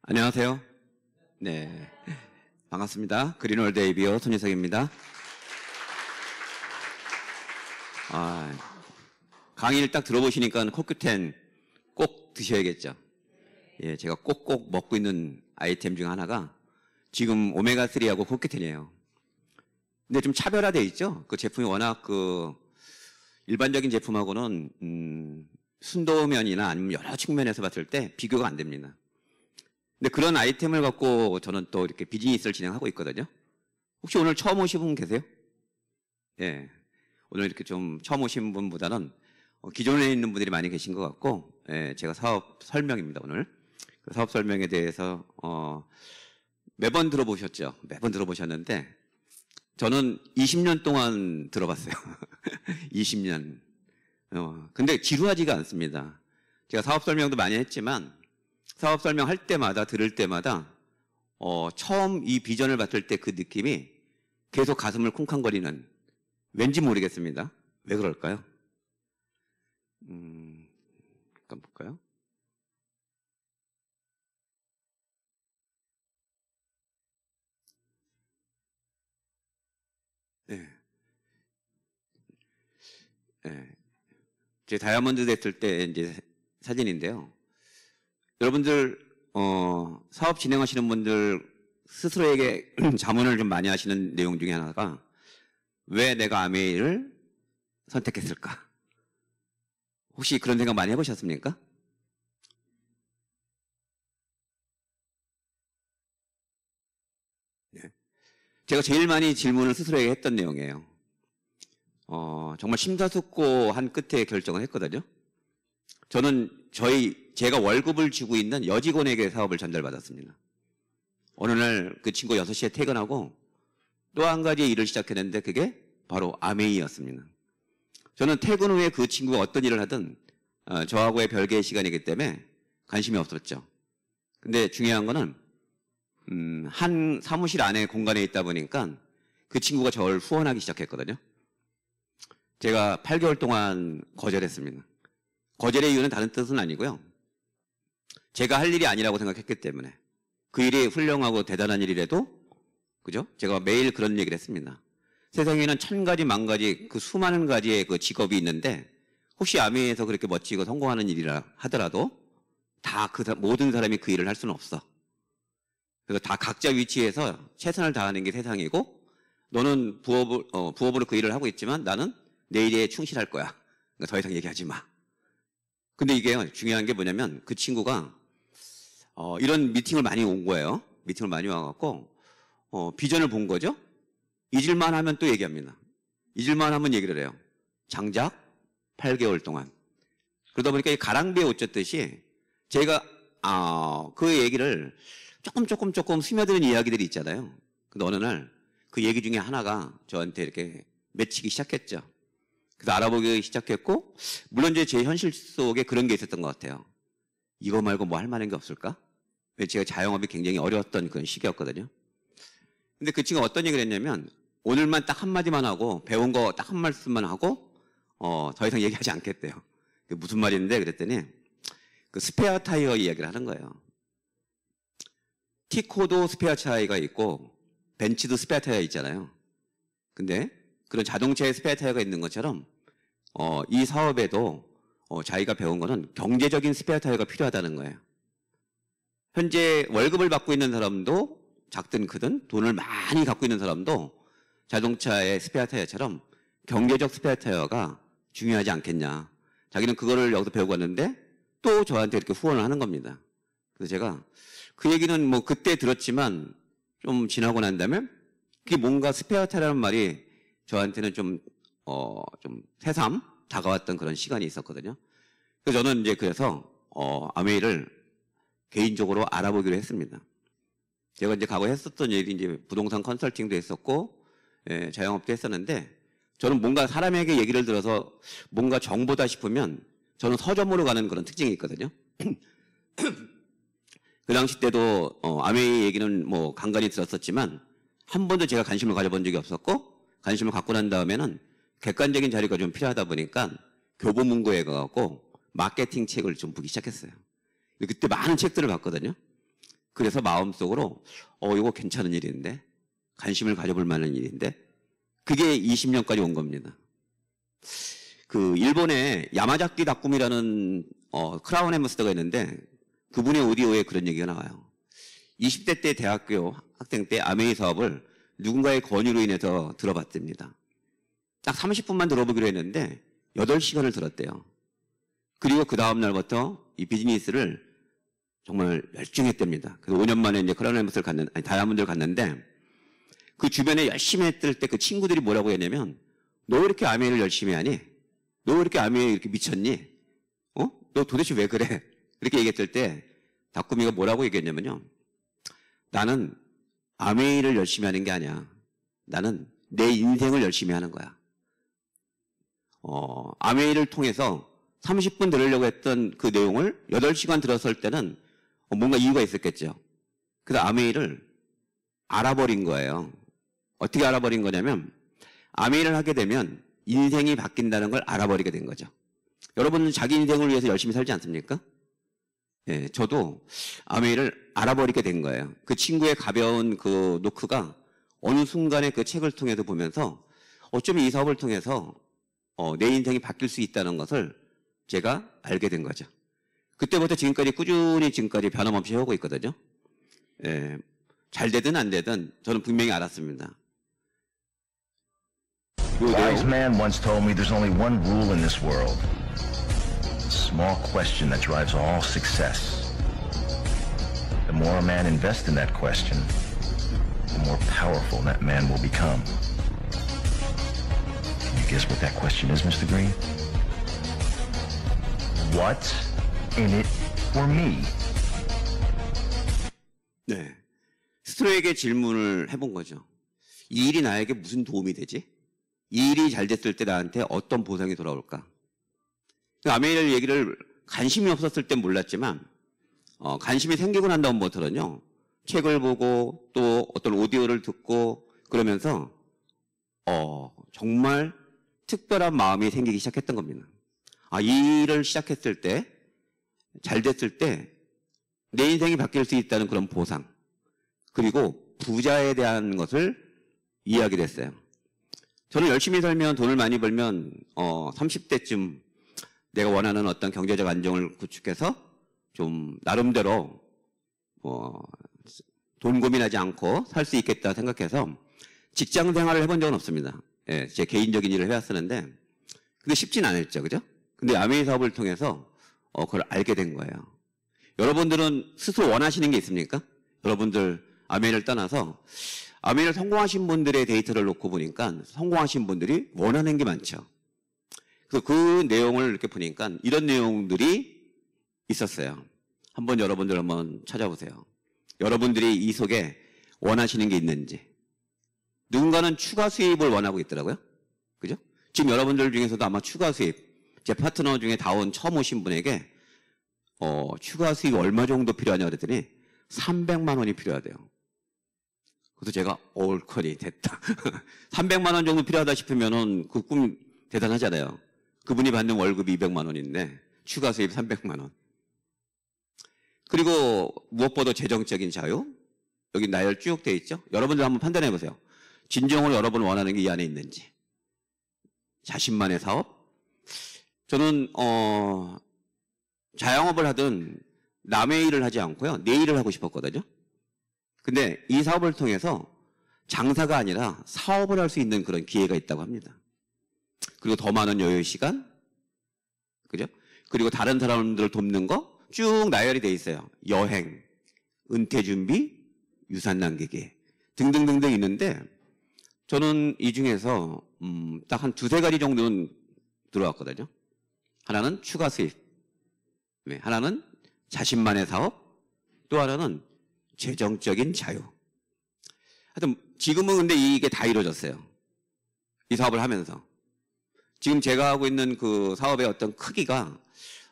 안녕하세요. 네, 반갑습니다. 그린월드 ABO 손희석입니다. 강의를 딱 들어보시니까 코큐텐 꼭 드셔야겠죠. 예, 제가 꼭꼭 먹고 있는 아이템 중 하나가 지금 오메가3하고 코큐텐이에요. 근데 좀 차별화되어 있죠. 그 제품이 워낙 일반적인 제품하고는 순도면이나 아니면 여러 측면에서 봤을 때 비교가 안 됩니다. 근데 그런 아이템을 갖고 저는 또 이렇게 비즈니스를 진행하고 있거든요. 혹시 오늘 처음 오신 분 계세요? 예. 오늘 이렇게 좀 처음 오신 분보다는 기존에 있는 분들이 많이 계신 것 같고, 예, 제가 사업 설명입니다, 오늘. 그 사업 설명에 대해서, 매번 들어보셨죠? 매번 들어보셨는데, 저는 20년 동안 들어봤어요. 20년. 근데 지루하지가 않습니다. 제가 사업 설명도 많이 했지만, 사업 설명할 때마다 들을 때마다 처음 이 비전을 봤을 때 그 느낌이 계속 가슴을 쿵쾅거리는, 왠지 모르겠습니다. 왜 그럴까요? 잠깐 볼까요? 네. 네. 제 다이아몬드 됐을 때 이제 사진인데요. 여러분들 사업 진행하시는 분들 스스로에게 자문을 좀 많이 하시는 내용 중에 하나가 왜 내가 아메이를 선택했을까? 혹시 그런 생각 많이 해보셨습니까? 네. 제가 제일 많이 질문을 스스로에게 했던 내용이에요. 정말 심사숙고한 끝에 결정을 했거든요. 저는 제가 월급을 주고 있는 여직원에게 사업을 전달받았습니다. 어느 날 그 친구 6시에 퇴근하고 또 한 가지 일을 시작했는데 그게 바로 아메이였습니다. 저는 퇴근 후에 그 친구가 어떤 일을 하든 저하고의 별개의 시간이기 때문에 관심이 없었죠. 근데 중요한 거는 한 사무실 안에 공간에 있다 보니까 그 친구가 저를 후원하기 시작했거든요. 제가 8개월 동안 거절했습니다. 거절의 이유는 다른 뜻은 아니고요. 제가 할 일이 아니라고 생각했기 때문에 그 일이 훌륭하고 대단한 일이라도 그죠? 제가 매일 그런 얘기를 했습니다. 세상에는 1000가지, 10,000가지 그 수많은 가지의 그 직업이 있는데 혹시 아메이에서 그렇게 멋지고 성공하는 일이라 하더라도 다 모든 사람이 그 일을 할 수는 없어. 그래서 다 각자 위치에서 최선을 다하는 게 세상이고 너는 부업으로 그 일을 하고 있지만 나는 내 일에 충실할 거야. 그러니까 더 이상 얘기하지 마. 근데 이게 중요한 게 뭐냐면 그 친구가 이런 미팅을 많이 온 거예요. 미팅을 많이 와갖고 비전을 본 거죠. 잊을만 하면 또 얘기합니다. 잊을만 하면 얘기를 해요. 장작 8개월 동안. 그러다 보니까 가랑비에 옷 젖듯이 제가 그 얘기를 조금 스며드는 이야기들이 있잖아요. 근데 어느 날 그 얘기 중에 하나가 저한테 이렇게 맺히기 시작했죠. 그래서 알아보기 시작했고 물론 이제 제 현실 속에 그런 게 있었던 것 같아요. 이거 말고 뭐 할 만한 게 없을까? 제가 자영업이 굉장히 어려웠던 그런 시기였거든요. 근데 그 친구가 어떤 얘기를 했냐면 오늘만 딱 한마디만 하고 배운 거 딱 한 말씀만 하고 더 이상 얘기하지 않겠대요. 그게 무슨 말인데 그랬더니 그 스페어 타이어 이야기를 하는 거예요. 티코도 스페어 타이어가 있고 벤츠도 스페어 타이어 있잖아요. 근데 그런 자동차에 스페어 타이어가 있는 것처럼 이 사업에도 자기가 배운 거는 경제적인 스페어 타이어가 필요하다는 거예요. 현재 월급을 받고 있는 사람도 작든 크든 돈을 많이 갖고 있는 사람도 자동차의 스페어 타이어처럼 경제적 스페어 타이어가 중요하지 않겠냐. 자기는 그거를 여기서 배우고 왔는데 또 저한테 이렇게 후원을 하는 겁니다. 그래서 제가 그 얘기는 뭐 그때 들었지만 좀 지나고 난 다음에 그게 뭔가 스페어 타이어라는 말이 저한테는 좀 새삼 다가왔던 그런 시간이 있었거든요. 그래서 저는 이제 그래서 아메이를 개인적으로 알아보기로 했습니다. 제가 이제 과거에 했었던 일이 이제 부동산 컨설팅도 했었고, 예, 자영업도 했었는데, 저는 뭔가 사람에게 얘기를 들어서 뭔가 정보다 싶으면 저는 서점으로 가는 그런 특징이 있거든요. 그 당시 때도 아메이 얘기는 뭐 간간히 들었었지만 한 번도 제가 관심을 가져본 적이 없었고 관심을 갖고 난 다음에는 객관적인 자료가 좀 필요하다 보니까 교보문고에 가갖고 마케팅 책을 좀 보기 시작했어요. 그때 많은 책들을 봤거든요. 그래서 마음속으로 이거 괜찮은 일인데, 관심을 가져볼 만한 일인데, 그게 20년까지 온 겁니다. 그 일본의 야마자키 다꾸미라는 크라운 햄스터가 있는데 그분의 오디오에 그런 얘기가 나와요. 20대 때 대학교 학생 때 아메이 사업을 누군가의 권유로 인해서 들어봤답니다. 딱 30분만 들어보기로 했는데 8시간을 들었대요. 그리고 그 다음 날부터 이 비즈니스를 정말 열중했답니다. 그래서 5년 만에 이제 크라운 햄스터를 다이아몬드를 갔는데 그 주변에 열심히 했을 때 그 친구들이 뭐라고 했냐면, 너 왜 이렇게 아메이를 열심히 하니? 너 왜 이렇게 아메이에 이렇게 미쳤니? 너 도대체 왜 그래? 이렇게 얘기했을 때 다꾸미가 뭐라고 얘기했냐면요. 나는 아메이를 열심히 하는 게 아니야. 나는 내 인생을 열심히 하는 거야. 아메이를 통해서 30분 들으려고 했던 그 내용을 8시간 들었을 때는 뭔가 이유가 있었겠죠. 그래서 아메이를 알아버린 거예요. 어떻게 알아버린 거냐면, 아메이를 하게 되면 인생이 바뀐다는 걸 알아버리게 된 거죠. 여러분은 자기 인생을 위해서 열심히 살지 않습니까? 예, 저도 아메이를 알아버리게 된 거예요. 그 친구의 가벼운 그 노크가 어느 순간에 그 책을 통해서 보면서 어쩌면 이 사업을 통해서 내 인생이 바뀔 수 있다는 것을 제가 알게 된 거죠. 그때부터 지금까지 꾸준히 지금까지 변함없이 해오고 있거든요. 예, 잘 되든 안 되든 저는 분명히 알았습니다. Wise man once told me there's only one rule in this world. A small question that drives all success. The more a man invests in that question, the more powerful that man will become. Can you guess what that question is, Mr. Green? What's in it for me? 네, 스스로에게 질문을 해본 거죠. 이 일이 나에게 무슨 도움이 되지? 이 일이 잘 됐을 때 나한테 어떤 보상이 돌아올까? 아메이를 얘기를 관심이 없었을 땐 몰랐지만 관심이 생기고 난 다음부터는요, 책을 보고 또 어떤 오디오를 듣고 그러면서 정말 특별한 마음이 생기기 시작했던 겁니다. 이 일을 시작했을 때, 잘 됐을 때 내 인생이 바뀔 수 있다는 그런 보상, 그리고 부자에 대한 것을 이해하게 됐어요. 저는 열심히 살면, 돈을 많이 벌면 30대쯤 내가 원하는 어떤 경제적 안정을 구축해서 좀 나름대로 돈 고민하지 않고 살 수 있겠다 생각해서 직장 생활을 해본 적은 없습니다. 예, 제 개인적인 일을 해왔었는데 근데 쉽진 않았죠, 그죠? 근데 아메이 사업을 통해서 그걸 알게 된 거예요. 여러분들은 스스로 원하시는 게 있습니까? 여러분들 아메이를 떠나서 아메이를 성공하신 분들의 데이터를 놓고 보니까 성공하신 분들이 원하는 게 많죠. 그래서 그 내용을 이렇게 보니까 이런 내용들이 있었어요. 여러분들 한번 찾아보세요. 여러분들이 이 속에 원하시는 게 있는지. 누군가는 추가 수입을 원하고 있더라고요. 그죠? 지금 여러분들 중에서도 아마 추가 수입, 제 파트너 중에 다운 처음 오신 분에게 추가 수입 얼마 정도 필요하냐 그랬더니 300만 원이 필요하대요. 그래서 제가 올커리 됐다. 300만 원 정도 필요하다 싶으면은 그 꿈 대단하잖아요. 그분이 받는 월급이 200만 원인데 추가 수입 300만 원. 그리고 무엇보다 재정적인 자유. 여기 나열 쭉 돼 있죠. 여러분들 한번 판단해 보세요. 진정으로 여러분 원하는 게 이 안에 있는지. 자신만의 사업. 저는 자영업을 하든 남의 일을 하지 않고요, 내 일을 하고 싶었거든요. 근데 이 사업을 통해서 장사가 아니라 사업을 할 수 있는 그런 기회가 있다고 합니다. 그리고 더 많은 여유 시간, 그죠? 그리고 다른 사람들을 돕는 거 쭉 나열이 돼 있어요. 여행, 은퇴 준비, 유산 남기기 등등등등 있는데 저는 이 중에서 딱 한 두세 가지 정도는 들어왔거든요. 하나는 추가 수입, 하나는 자신만의 사업, 또 하나는 재정적인 자유. 하여튼 지금은 근데 이게 다 이루어졌어요. 이 사업을 하면서. 지금 제가 하고 있는 그 사업의 어떤 크기가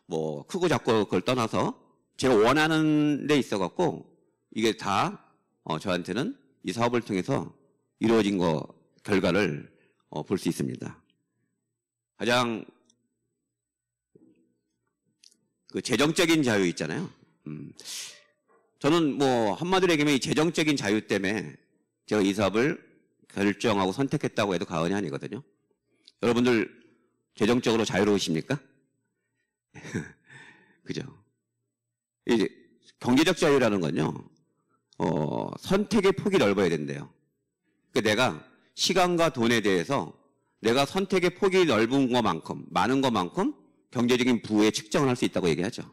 뭐 크고 작고 그걸 떠나서 제가 원하는 데 있어갖고 이게 다 저한테는 이 사업을 통해서 이루어진 결과를 볼 수 있습니다. 가장 그 재정적인 자유 있잖아요. 저는 뭐 한마디로 얘기하면 이 재정적인 자유 때문에 제가 이 사업을 결정하고 선택했다고 해도 과언이 아니거든요. 여러분들 재정적으로 자유로우십니까? 그죠? 이제 경제적 자유라는 건요, 선택의 폭이 넓어야 된대요. 그러니까 내가 시간과 돈에 대해서 내가 선택의 폭이 넓은 것만큼, 많은 것만큼 경제적인 부에 측정을 할 수 있다고 얘기하죠.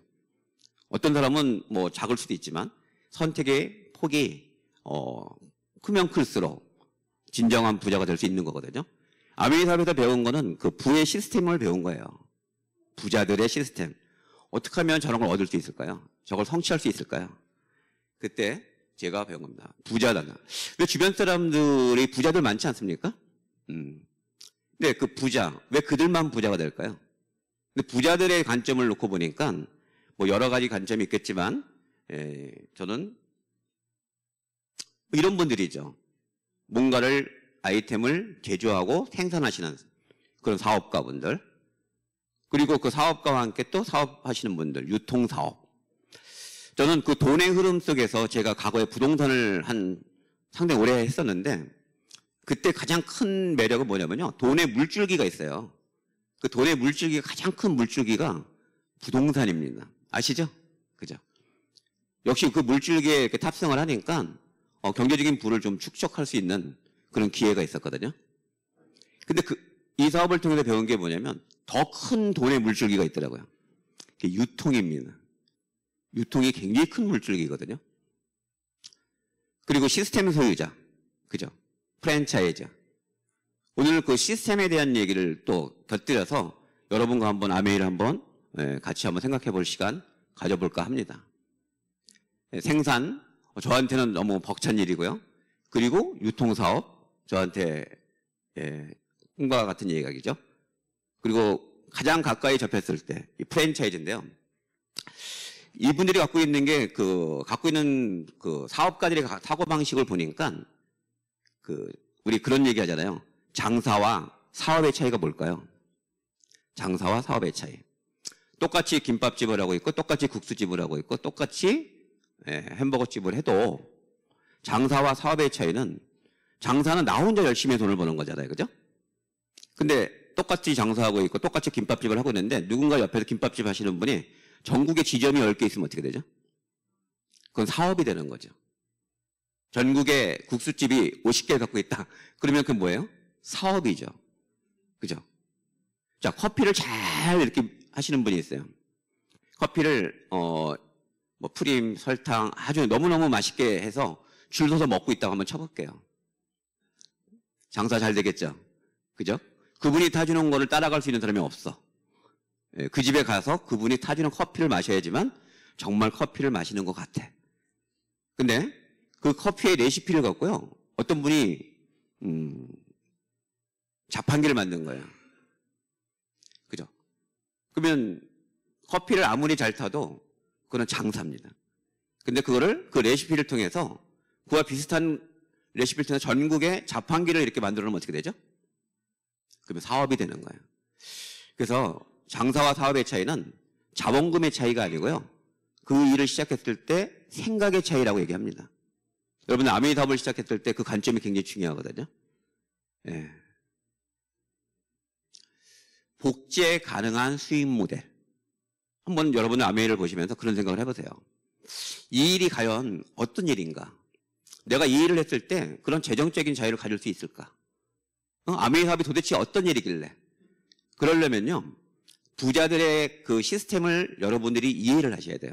어떤 사람은 뭐 작을 수도 있지만 선택의 폭이 크면 클수록 진정한 부자가 될 수 있는 거거든요. 아메이 사업에서 배운 거는 그 부의 시스템을 배운 거예요. 부자들의 시스템. 어떻게 하면 저런 걸 얻을 수 있을까요? 저걸 성취할 수 있을까요? 그때 제가 배운 겁니다. 부자다. 왜 주변 사람들이 부자들 많지 않습니까? 근데 그 부자, 왜 그들만 부자가 될까요? 근데 부자들의 관점을 놓고 보니까 뭐 여러 가지 관점이 있겠지만, 저는 이런 분들이죠. 뭔가를, 아이템을 제조하고 생산하시는 그런 사업가분들, 그리고 그 사업가와 함께 또 사업하시는 분들, 유통사업. 저는 그 돈의 흐름 속에서 제가 과거에 부동산을 상당히 오래 했었는데, 그때 가장 큰 매력은 뭐냐면요, 돈의 물줄기가 있어요. 그 돈의 물줄기가, 가장 큰 물줄기가 부동산입니다. 아시죠? 그죠? 역시 그 물줄기에 이렇게 탑승을 하니까 경제적인 부를 좀 축적할 수 있는 그런 기회가 있었거든요. 근데 이 사업을 통해서 배운 게 뭐냐면 더 큰 돈의 물줄기가 있더라고요. 그게 유통입니다. 유통이 굉장히 큰 물줄기거든요. 그리고 시스템 소유자, 그죠? 프랜차이즈. 오늘 그 시스템에 대한 얘기를 또 곁들여서 여러분과 한번 아메이를 한번 같이 한번 생각해 볼 시간 가져볼까 합니다. 생산, 저한테는 너무 벅찬 일이고요. 그리고 유통사업, 저한테 꿈과 같은 얘기죠. 그리고 가장 가까이 접했을 때 이 프랜차이즈인데요. 이분들이 갖고 있는 그 사업가들의 사고 방식을 보니까 우리 그런 얘기 하잖아요. 장사와 사업의 차이가 뭘까요? 장사와 사업의 차이. 똑같이 김밥집을 하고 있고 똑같이 국수집을 하고 있고 똑같이 햄버거집을 해도 장사와 사업의 차이는, 장사는 나 혼자 열심히 돈을 버는 거잖아요. 그죠? 근데 똑같이 장사하고 있고 똑같이 김밥집을 하고 있는데 누군가 옆에서 김밥집 하시는 분이 전국에 지점이 10개 있으면 어떻게 되죠? 그건 사업이 되는 거죠. 전국에 국수집이 50개 갖고 있다. 그러면 그건 뭐예요? 사업이죠. 그죠? 자, 커피를 잘 이렇게 하시는 분이 있어요. 커피를 뭐 프림, 설탕 아주 너무너무 맛있게 해서 줄 서서 먹고 있다고 한번 쳐볼게요. 장사 잘 되겠죠? 그죠? 그분이 타주는 거를 따라갈 수 있는 사람이 없어. 그 집에 가서 그분이 타주는 커피를 마셔야지만 정말 커피를 마시는 것 같아. 근데 그 커피의 레시피를 갖고요, 어떤 분이 자판기를 만든 거예요. 그죠? 그러면 커피를 아무리 잘 타도 그건 장사입니다. 근데 그거를 그 레시피를 통해서, 그와 비슷한 레시피를 통해서 전국에 자판기를 이렇게 만들어 놓으면 어떻게 되죠? 그러면 사업이 되는 거예요. 그래서 장사와 사업의 차이는 자본금의 차이가 아니고요, 그 일을 시작했을 때 생각의 차이라고 얘기합니다. 여러분, 아메이 사업을 시작했을 때 그 관점이 굉장히 중요하거든요. 복제 가능한 수익 모델. 한번 여러분은 아메이를 보시면서 그런 생각을 해보세요. 이 일이 과연 어떤 일인가? 내가 이 일을 했을 때 그런 재정적인 자유를 가질 수 있을까? 아메이 사업이 도대체 어떤 일이길래? 그러려면요, 부자들의 그 시스템을 여러분들이 이해를 하셔야 돼요.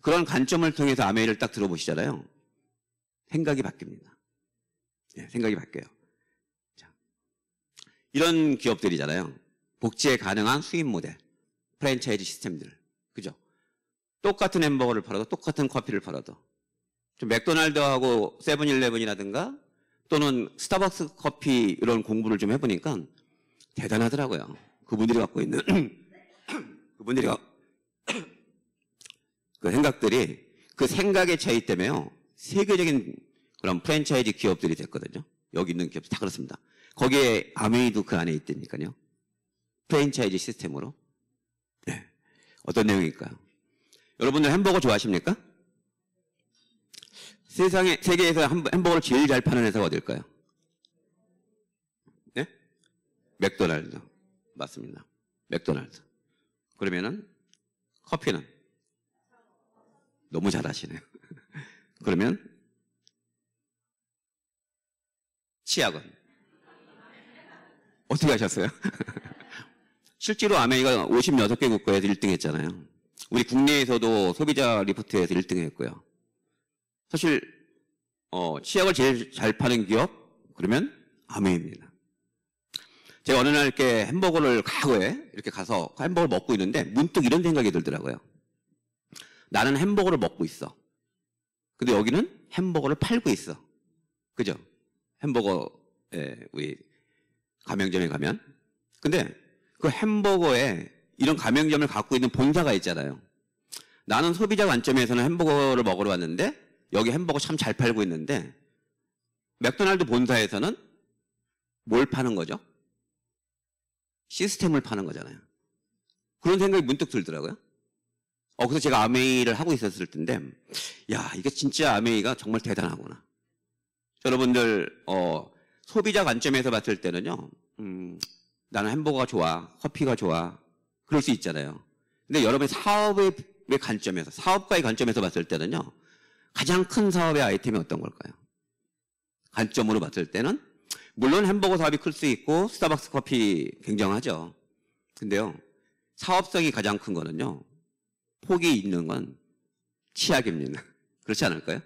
그런 관점을 통해서 아메이를 딱 들어보시잖아요. 생각이 바뀝니다. 생각이 바뀌어요. 자, 이런 기업들이잖아요. 복제 가능한 수입 모델, 프랜차이즈 시스템들. 그죠? 똑같은 햄버거를 팔아도 똑같은 커피를 팔아도 좀 맥도날드하고 세븐일레븐이라든가 또는 스타벅스 커피 이런 공부를 좀 해보니까 대단하더라고요. 그분들이 갖고 있는 그분들이 그 생각들이, 그 생각의 차이 때문에요, 세계적인 그런 프랜차이즈 기업들이 됐거든요. 여기 있는 기업들 다 그렇습니다. 거기에 아메이도 그 안에 있다니까요. 프랜차이즈 시스템으로. 어떤 내용일까요? 여러분들 햄버거 좋아하십니까? 세계에서 햄버거를 제일 잘 파는 회사가 어딜까요? 네? 맥도날드. 맞습니다. 맥도날드. 그러면은 커피는? 너무 잘하시네요. 그러면 치약은? 어떻게 하셨어요? 실제로 아메이가 56개 국가에서 1등 했잖아요. 우리 국내에서도 소비자 리포트에서 1등 했고요. 사실 치약을 제일 잘 파는 기업? 그러면 아메이입니다. 제가 어느 날 이렇게 햄버거를 과거에 이렇게 가서 햄버거를 먹고 있는데 문득 이런 생각이 들더라고요. 나는 햄버거를 먹고 있어. 근데 여기는 햄버거를 팔고 있어. 그죠? 햄버거에 우리 가맹점에 가면. 근데 그 햄버거에 이런 가맹점을 갖고 있는 본사가 있잖아요. 나는 소비자 관점에서는 햄버거를 먹으러 왔는데 여기 햄버거 참 잘 팔고 있는데 맥도날드 본사에서는 뭘 파는 거죠? 시스템을 파는 거잖아요. 그런 생각이 문득 들더라고요. 그래서 제가 아메이를 하고 있었을 텐데, 야, 이게 진짜 아메이가 정말 대단하구나. 여러분들, 소비자 관점에서 봤을 때는요, 나는 햄버거가 좋아, 커피가 좋아, 그럴 수 있잖아요. 근데 여러분의 사업의 관점에서, 사업가의 관점에서 봤을 때는요, 가장 큰 사업의 아이템이 어떤 걸까요? 관점으로 봤을 때는, 물론 햄버거 사업이 클 수 있고, 스타벅스 커피 굉장하죠. 근데요, 사업성이 가장 큰 거는요, 폭이 있는 건 치약입니다. 그렇지 않을까요?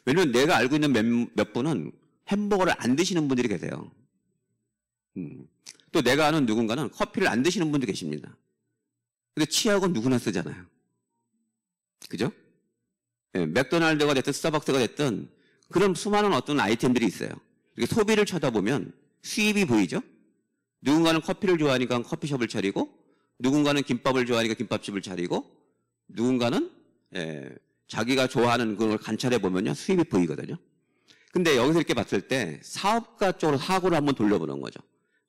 왜냐면 내가 알고 있는 몇 분은 햄버거를 안 드시는 분들이 계세요. 또 내가 아는 누군가는 커피를 안 드시는 분도 계십니다. 근데 치약은 누구나 쓰잖아요. 그죠? 네, 맥도날드가 됐든 스타벅스가 됐든 그런 수많은 어떤 아이템들이 있어요. 이렇게 소비를 쳐다보면 수입이 보이죠? 누군가는 커피를 좋아하니까 커피숍을 차리고 누군가는 김밥을 좋아하니까 김밥집을 차리고 누군가는 자기가 좋아하는 걸 관찰해 보면요 수입이 보이거든요. 근데 여기서 이렇게 봤을 때 사업가 쪽으로 사고를 한번 돌려보는 거죠.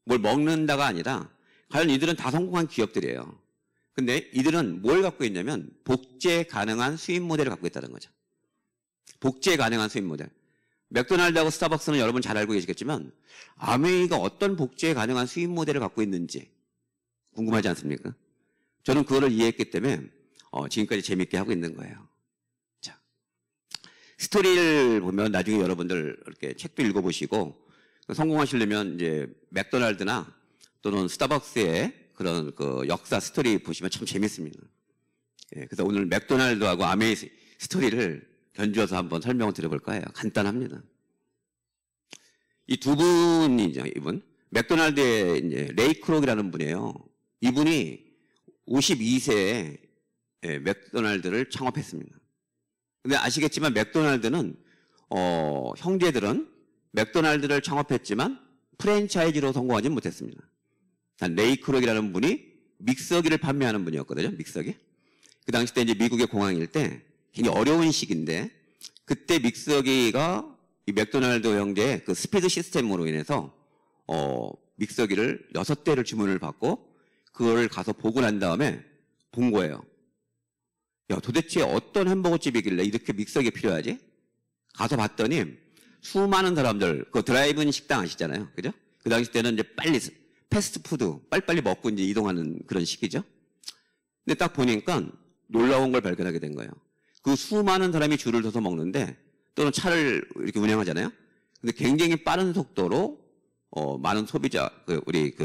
뭘 먹는다가 아니라 과연 이들은 다 성공한 기업들이에요. 근데 이들은 뭘 갖고 있냐면 복제 가능한 수입 모델을 갖고 있다는 거죠. 복제 가능한 수입 모델. 맥도날드하고 스타벅스는 여러분 잘 알고 계시겠지만 아메이가 어떤 복제 가능한 수입 모델을 갖고 있는지 궁금하지 않습니까? 저는 그거를 이해했기 때문에 지금까지 재밌게 하고 있는 거예요. 자, 스토리를 보면 나중에 여러분들 이렇게 책도 읽어보시고 성공하시려면 이제 맥도날드나 또는 스타벅스의 그런 그 역사 스토리 보시면 참 재밌습니다. 그래서 오늘 맥도날드하고 아메이 스토리를 견주어서 한번 설명을 드려볼까 해요. 간단합니다. 이 두 분이죠, 이분. 맥도날드의 이제 레이 크록이라는 분이에요. 이분이 52세에 맥도날드를 창업했습니다. 근데 아시겠지만 맥도날드는 형제들은 맥도날드를 창업했지만 프랜차이즈로 성공하지 못했습니다. 레이 크록이라는 분이 믹서기를 판매하는 분이었거든요. 믹서기. 그 당시 때 이제 미국의 공항일 때 굉장히 어려운 시기인데 그때 믹서기가 이 맥도날드 형제의 그 스피드 시스템으로 인해서 믹서기를 6대를 주문을 받고 그걸 가서 보고 난 다음에 본 거예요. 야, 도대체 어떤 햄버거집이길래 이렇게 믹서기가 필요하지? 가서 봤더니 수많은 사람들, 그 드라이브인 식당 아시잖아요. 그죠? 그 당시 때는 이제 빨리 패스트푸드 빨리빨리 먹고 이제 이동하는 그런 시기죠. 근데 딱 보니까 놀라운 걸 발견하게 된 거예요. 그 수많은 사람이 줄을 서서 먹는데 또는 차를 이렇게 운영하잖아요. 근데 굉장히 빠른 속도로 많은 소비자, 우리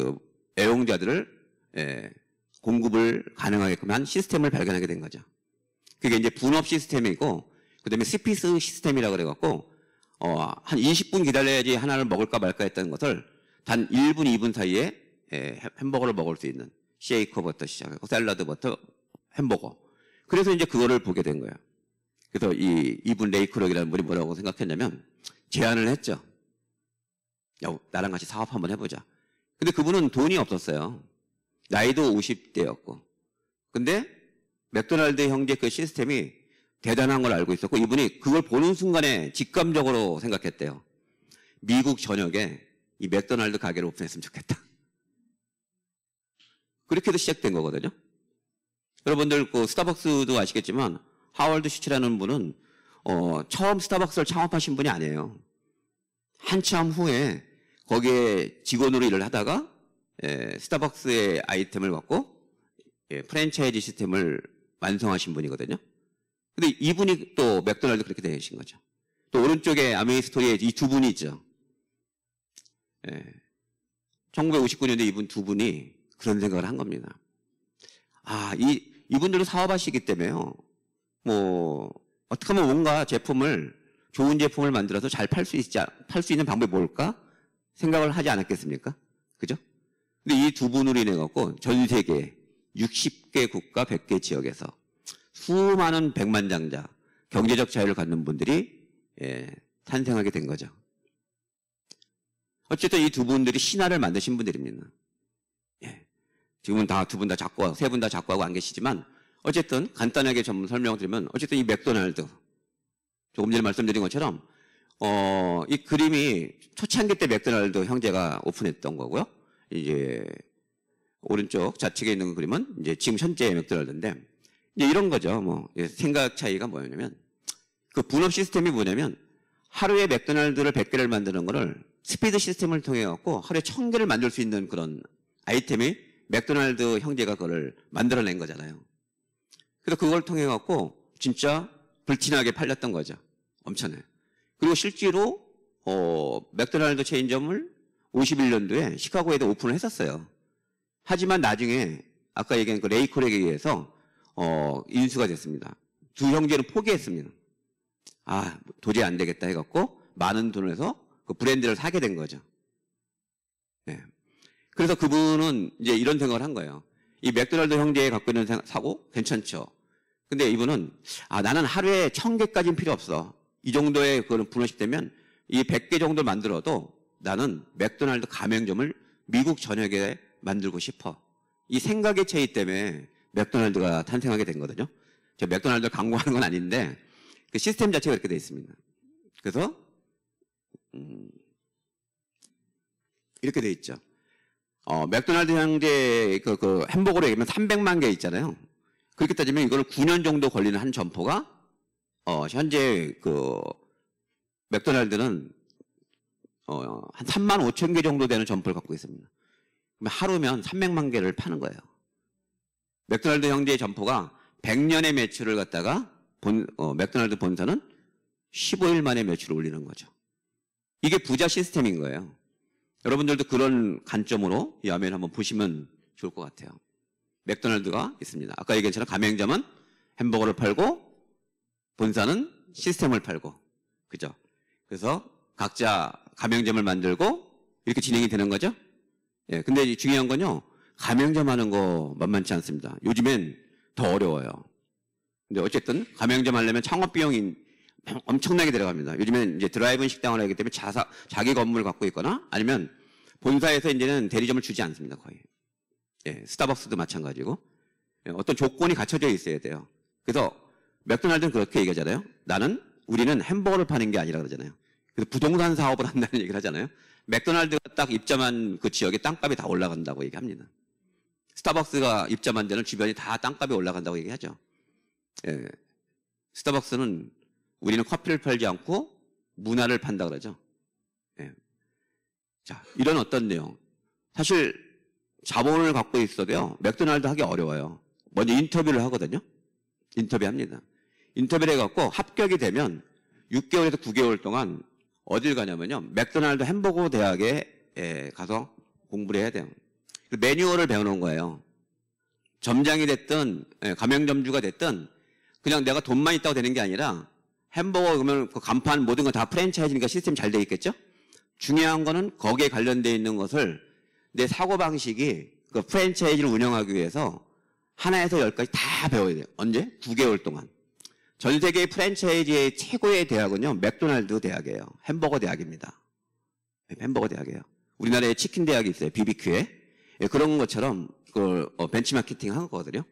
애용자들을 공급을 가능하게끔 한 시스템을 발견하게 된 거죠. 그게 이제 분업 시스템이고 그다음에 스피스 시스템이라고 그래갖고 한 20분 기다려야지 하나를 먹을까 말까 했던 것을 단 1분, 2분 사이에 햄버거를 먹을 수 있는 쉐이커부터 시작하고 샐러드부터 햄버거. 그래서 이제 그거를 보게 된 거예요. 그래서 이분 레이 크록이라는 분이 뭐라고 생각했냐면 제안을 했죠. 야, 나랑 같이 사업 한번 해보자. 근데 그분은 돈이 없었어요. 나이도 50대였고. 근데 맥도날드 형제 그 시스템이 대단한 걸 알고 있었고 이분이 그걸 보는 순간에 직감적으로 생각했대요. 미국 전역에 이 맥도날드 가게를 오픈했으면 좋겠다. 그렇게 해서 시작된 거거든요. 여러분들 그 스타벅스도 아시겠지만 하월드 슈치라는 분은 처음 스타벅스를 창업하신 분이 아니에요. 한참 후에 거기에 직원으로 일을 하다가 스타벅스의 아이템을 갖고 프랜차이즈 시스템을 완성하신 분이거든요. 근데 이분이 또 맥도날드 그렇게 되신 거죠. 또 오른쪽에 아메이 스토리에 이 두 분이 있죠. 1959년에 이분 두 분이 그런 생각을 한 겁니다. 이분들은 사업하시기 때문에요. 어떻게 하면 뭔가 좋은 제품을 만들어서 잘 팔 수 있는 방법이 뭘까? 생각을 하지 않았겠습니까? 그죠? 근데 이 두 분으로 인해갖고 전 세계 60개 국가 100개 지역에서 수많은 백만장자, 경제적 자유를 갖는 분들이 탄생하게 된 거죠. 어쨌든 이 두 분들이 신화를 만드신 분들입니다. 지금은 두 분 다 작고하고, 세 분 다 작고하고 안 계시지만, 어쨌든 간단하게 좀 설명을 드리면, 어쨌든 이 맥도날드, 조금 전에 말씀드린 것처럼, 이 그림이 초창기 때 맥도날드 형제가 오픈했던 거고요. 이제, 오른쪽 좌측에 있는 그림은 이제 지금 현재 맥도날드인데, 이제 이런 거죠. 생각 차이가 뭐냐면, 그 분업 시스템이 뭐냐면, 하루에 맥도날드를 100개를 만드는 거를 스피드 시스템을 통해 갖고 하루에 1000개를 만들 수 있는 그런 아이템이 맥도날드 형제가 그걸 만들어낸 거잖아요. 그래서 그걸 통해 갖고 진짜 불티나게 팔렸던 거죠. 엄청나요. 그리고 실제로 맥도날드 체인점을 51년도에 시카고에도 오픈을 했었어요. 하지만 나중에 아까 얘기한 그 레이 콜에게 의해서 인수가 됐습니다. 두 형제는 포기했습니다. 도저히 안 되겠다 해갖고 많은 돈을 해서 그 브랜드를 사게 된 거죠. 그래서 그분은 이제 이런 생각을 한 거예요. 이 맥도날드 형제에 갖고 있는 사고 괜찮죠. 근데 이분은 나는 하루에 1000개까지는 필요 없어. 이 정도의 그런 분업식 되면 이 100개 정도 만들어도 나는 맥도날드 가맹점을 미국 전역에 만들고 싶어. 이 생각의 차이 때문에 맥도날드가 탄생하게 된 거거든요. 제가 맥도날드를 광고하는 건 아닌데 그 시스템 자체가 이렇게 되어 있습니다. 그래서 이렇게 되어 있죠. 맥도날드 형제 그 햄버거로 얘기하면 300만 개 있잖아요. 그렇게 따지면 이거는 9년 정도 걸리는 한 점포가 현재 그 맥도날드는 한 3만 5천 개 정도 되는 점포를 갖고 있습니다. 그러면 하루면 300만 개를 파는 거예요. 맥도날드 형제의 점포가 100년의 매출을 갖다가 맥도날드 본사는 15일 만에 매출을 올리는 거죠. 이게 부자 시스템인 거예요. 여러분들도 그런 관점으로 이 화면을 한번 보시면 좋을 것 같아요. 맥도날드가 있습니다. 아까 얘기한 것처럼 가맹점은 햄버거를 팔고 본사는 시스템을 팔고, 그죠? 그래서 각자 가맹점을 만들고 이렇게 진행이 되는 거죠. 근데 중요한 건요, 가맹점 하는 거 만만치 않습니다. 요즘엔 더 어려워요. 근데 어쨌든 가맹점 하려면 창업 비용이 엄청나게 들어갑니다. 요즘엔 이제 드라이브인 식당을 하기 때문에 자기 건물을 갖고 있거나 아니면 본사에서 이제는 대리점을 주지 않습니다, 거의. 스타벅스도 마찬가지고. 어떤 조건이 갖춰져 있어야 돼요. 그래서 맥도날드는 그렇게 얘기하잖아요. 우리는 햄버거를 파는 게 아니라 그러잖아요. 그래서 부동산 사업을 한다는 얘기를 하잖아요. 맥도날드가 딱 입점한 그 지역에 땅값이 다 올라간다고 얘기합니다. 스타벅스가 입점한 데는 주변이 다 땅값이 올라간다고 얘기하죠. 스타벅스는 우리는 커피를 팔지 않고 문화를 판다 그러죠. 자, 이런 어떤 내용. 사실 자본을 갖고 있어도요, 맥도날드 하기 어려워요. 먼저 인터뷰를 하거든요. 인터뷰합니다. 인터뷰를 해갖고 합격이 되면 6개월에서 9개월 동안 어딜 가냐면요, 맥도날드 햄버거 대학에 가서 공부를 해야 돼요. 매뉴얼을 배워놓은 거예요. 점장이 됐든 가맹점주가 됐든 그냥 내가 돈만 있다고 되는 게 아니라 햄버거 그러면 그 간판 모든 건 다 프랜차이즈니까 시스템 잘 돼 있겠죠? 중요한 거는 거기에 관련되어 있는 것을 내 사고방식이 그 프랜차이즈를 운영하기 위해서 하나에서 10까지 다 배워야 돼요. 언제? 9개월 동안. 전 세계 프랜차이즈의 최고의 대학은요, 맥도날드 대학이에요. 햄버거 대학입니다. 햄버거 대학이에요. 우리나라에 치킨 대학이 있어요. BBQ에. 그런 것처럼 그걸 벤치마케팅 한 거거든요.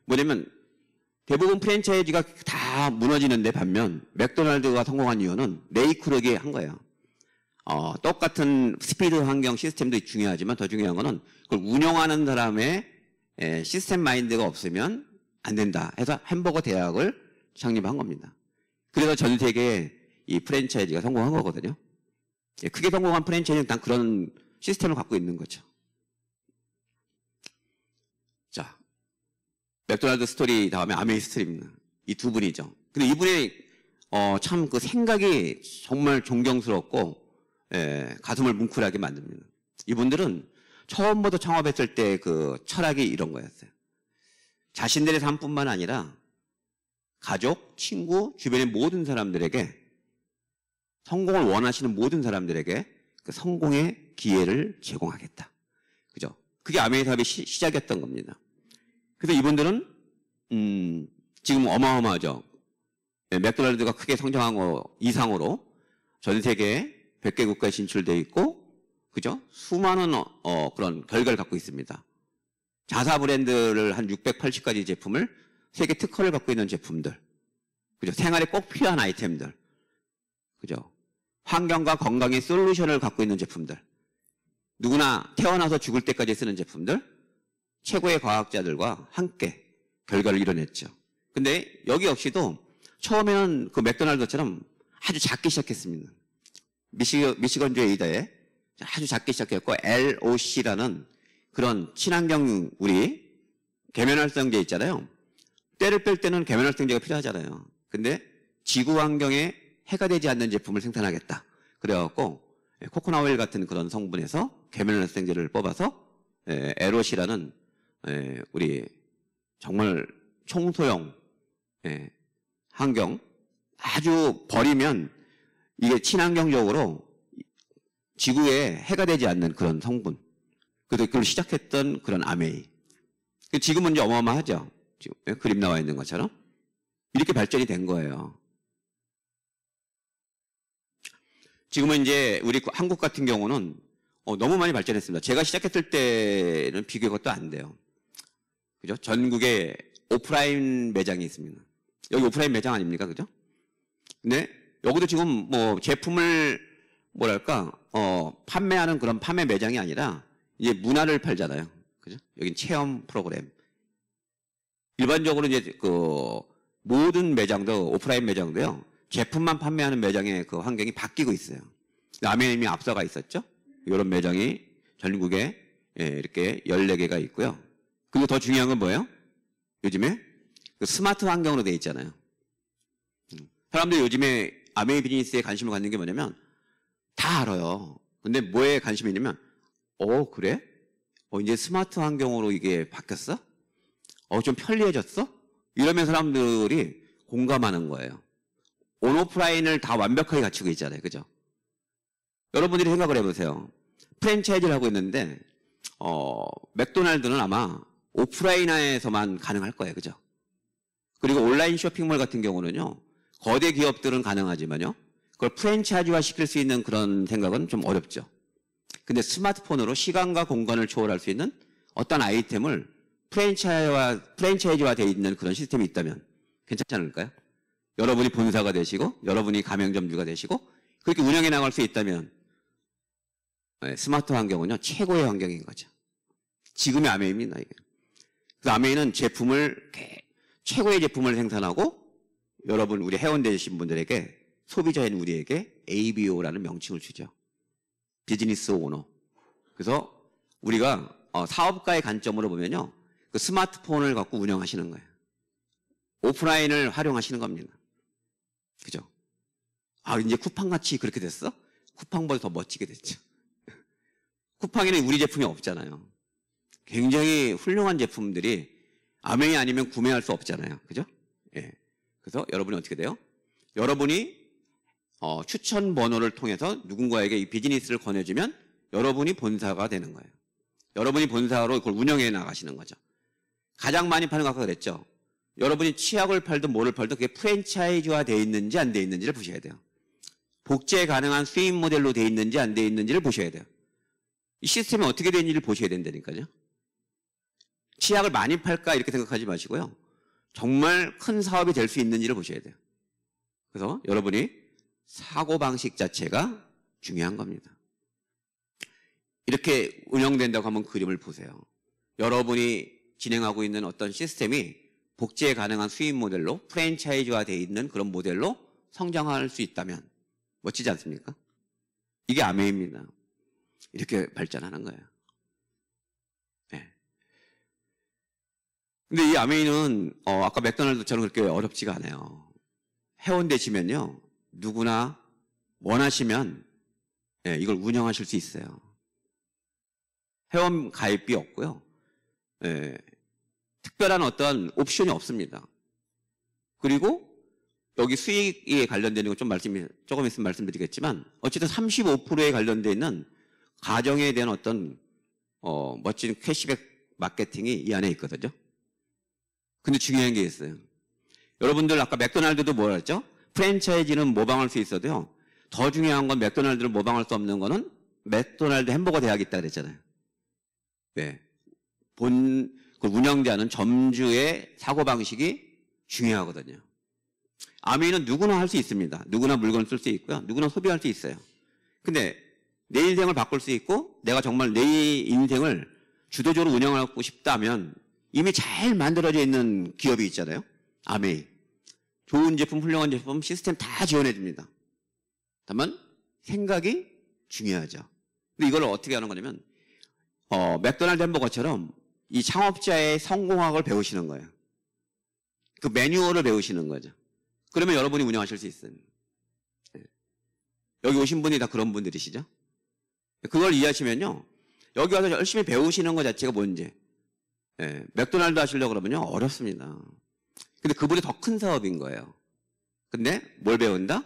뭐냐면 대부분 프랜차이즈가 다 무너지는데 반면 맥도날드가 성공한 이유는 레이크로게 한 거예요. 똑같은 스피드 환경 시스템도 중요하지만 더 중요한 거는 그걸 운영하는 사람의 시스템 마인드가 없으면 안 된다 해서 햄버거 대학을 창립한 겁니다. 그래서 전 세계에 이 프랜차이즈가 성공한 거거든요. 예, 크게 성공한 프랜차이즈는 단 그런 시스템을 갖고 있는 거죠. 자, 맥도날드 스토리 다음에 아메이 스토리입니다. 이 두 분이죠. 근데 이분의 참 그 생각이 정말 존경스럽고 가슴을 뭉클하게 만듭니다. 이분들은 처음부터 창업했을 때 그 철학이 이런 거였어요. 자신들의 삶뿐만 아니라 가족, 친구, 주변의 모든 사람들에게 성공을 원하시는 모든 사람들에게 그 성공의 기회를 제공하겠다. 그죠? 그게 아메이 사업의 시작이었던 겁니다. 그래서 이분들은 지금 어마어마하죠. 맥도날드가 크게 성장한 거 이상으로 전 세계 100개 국가에 진출되어 있고, 그죠? 수많은 그런 결과를 갖고 있습니다. 자사 브랜드를 한 680가지 제품을 세계 특허를 갖고 있는 제품들, 그죠? 생활에 꼭 필요한 아이템들, 그죠? 환경과 건강의 솔루션을 갖고 있는 제품들, 누구나 태어나서 죽을 때까지 쓰는 제품들, 최고의 과학자들과 함께 결과를 이뤄냈죠. 근데 여기 역시도 처음에는 그 맥도날드처럼 아주 작게 시작했습니다. 미시건주 에이다에 아주 작게 시작했고, LOC라는 그런 친환경 우리 계면활성제 있잖아요. 때를 뺄 때는 계면활성제가 필요하잖아요. 근데 지구 환경에 해가 되지 않는 제품을 생산하겠다. 그래갖고 코코넛 오일 같은 그런 성분에서 계면활성제를 뽑아서 LOC라는 우리 정말 청소용 환경, 아주 버리면 이게 친환경적으로 지구에 해가 되지 않는 그런 성분. 그래서 그걸 시작했던 그런 아메이. 지금은 이제 어마어마하죠. 지금 그림 나와 있는 것처럼. 이렇게 발전이 된 거예요. 지금은 이제 우리 한국 같은 경우는 너무 많이 발전했습니다. 제가 시작했을 때는 비교가 또 안 돼요. 그죠? 전국에 오프라인 매장이 있습니다. 여기 오프라인 매장 아닙니까? 그죠? 근데 여기도 지금 뭐 제품을 뭐랄까 판매하는 그런 판매 매장이 아니라 이제 문화를 팔잖아요. 그죠? 여긴 체험 프로그램. 일반적으로 이제 그 모든 매장도 오프라인 매장도요. 제품만 판매하는 매장의 그 환경이 바뀌고 있어요. 아메이님이 앞서가 있었죠. 이런 매장이 전국에 이렇게 14개가 있고요. 그리고 더 중요한 건 뭐예요? 요즘에 그 스마트 환경으로 되어 있잖아요. 사람들이 요즘에 아메이 비즈니스에 관심을 갖는 게 뭐냐면 다 알아요. 근데 뭐에 관심이 있냐면 그래? 이제 스마트 환경으로 이게 바뀌었어? 좀 편리해졌어? 이러면 사람들이 공감하는 거예요. 온오프라인을 다 완벽하게 갖추고 있잖아요. 그죠? 여러분들이 생각을 해보세요. 프랜차이즈를 하고 있는데 맥도날드는 아마 오프라인에서만 가능할 거예요. 그죠? 그리고 온라인 쇼핑몰 같은 경우는요. 거대 기업들은 가능하지만요. 그걸 프랜차이즈화 시킬 수 있는 그런 생각은 좀 어렵죠. 근데 스마트폰으로 시간과 공간을 초월할 수 있는 어떤 아이템을 프랜차이즈화 되어 있는 그런 시스템이 있다면 괜찮지 않을까요? 여러분이 본사가 되시고 여러분이 가맹점주가 되시고 그렇게 운영해 나갈 수 있다면 스마트 환경은요. 최고의 환경인 거죠. 지금의 아메이입니다. 이게. 그 아메이는 최고의 제품을 생산하고 여러분 우리 회원 되신 분들에게 소비자인 우리에게 ABO라는 명칭을 주죠. 비즈니스 오너. 그래서 우리가 사업가의 관점으로 보면요. 그 스마트폰을 갖고 운영하시는 거예요. 오프라인을 활용하시는 겁니다. 그죠? 이제 쿠팡같이 그렇게 됐어? 쿠팡보다 더 멋지게 됐죠. 쿠팡에는 우리 제품이 없잖아요. 굉장히 훌륭한 제품들이 아메이 아니면 구매할 수 없잖아요. 그죠? 예. 그래서 여러분이 어떻게 돼요? 여러분이 추천 번호를 통해서 누군가에게 이 비즈니스를 권해주면 여러분이 본사가 되는 거예요. 여러분이 본사로 그걸 운영해 나가시는 거죠. 가장 많이 파는 거 아까 그랬죠. 여러분이 치약을 팔든 뭐를 팔든 그게 프랜차이즈화 되어 있는지 안 되어 있는지를 보셔야 돼요. 복제 가능한 수입 모델로 되어 있는지 안 되어 있는지를 보셔야 돼요. 이 시스템이 어떻게 되는지를 보셔야 된다니까요. 치약을 많이 팔까 이렇게 생각하지 마시고요. 정말 큰 사업이 될 수 있는지를 보셔야 돼요. 그래서 여러분이 사고방식 자체가 중요한 겁니다. 이렇게 운영된다고 하면 그림을 보세요. 여러분이 진행하고 있는 어떤 시스템이 복제 가능한 수입 모델로 프랜차이즈화 되어 있는 그런 모델로 성장할 수 있다면 멋지지 않습니까? 이게 아메이입니다. 이렇게 발전하는 거예요. 네. 근데 이 아메이는 아까 맥도날드처럼 그렇게 어렵지가 않아요. 회원 되시면요, 누구나 원하시면 이걸 운영하실 수 있어요. 회원 가입비 없고요. 특별한 어떤 옵션이 없습니다. 그리고 여기 수익에 관련되는 거 조금 있으면 말씀드리겠지만, 어쨌든 35%에 관련되어 있는 가정에 대한 어떤 멋진 캐시백 마케팅이 이 안에 있거든요. 근데 중요한 게 있어요. 여러분들 아까 맥도날드도 뭐라 했죠? 프랜차이즈는 모방할 수 있어도요, 더 중요한 건 맥도날드를 모방할 수 없는 거는 맥도날드 햄버거 대학이 있다 그랬잖아요. 네. 그 운영자는 점주의 사고방식이 중요하거든요. 아메이는 누구나 할 수 있습니다. 누구나 물건을 쓸 수 있고요. 누구나 소비할 수 있어요. 근데 내 인생을 바꿀 수 있고 내가 정말 내 인생을 주도적으로 운영하고 싶다면 이미 잘 만들어져 있는 기업이 있잖아요. 아메이. 좋은 제품, 훌륭한 제품, 시스템 다 지원해 줍니다. 다만 생각이 중요하죠. 근데 이걸 어떻게 하는 거냐면 맥도날드 햄버거처럼 이 창업자의 성공학을 배우시는 거예요. 그 매뉴얼을 배우시는 거죠. 그러면 여러분이 운영하실 수 있어요. 여기 오신 분이 다 그런 분들이시죠? 그걸 이해하시면요, 여기 와서 열심히 배우시는 것 자체가 뭔지, 맥도날드 하시려고 그러면요, 어렵습니다. 근데 그분이 더 큰 사업인 거예요. 근데 뭘 배운다?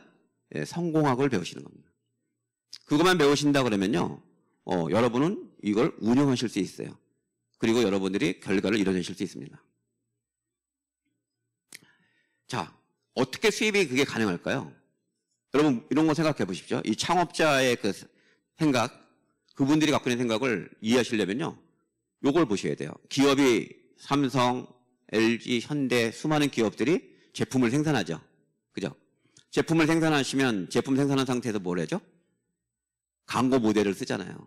성공학을 배우시는 겁니다. 그것만 배우신다 그러면요, 여러분은 이걸 운영하실 수 있어요. 그리고 여러분들이 결과를 이뤄내실 수 있습니다. 자, 어떻게 수입이 그게 가능할까요? 여러분 이런 거 생각해 보십시오. 이 창업자의 그 생각, 그분들이 갖고 있는 생각을 이해하시려면요, 요걸 보셔야 돼요. 기업이 삼성, LG, 현대, 수많은 기업들이 제품을 생산하죠. 그죠? 제품을 생산하시면 제품 생산한 상태에서 뭘 하죠? 광고 모델을 쓰잖아요.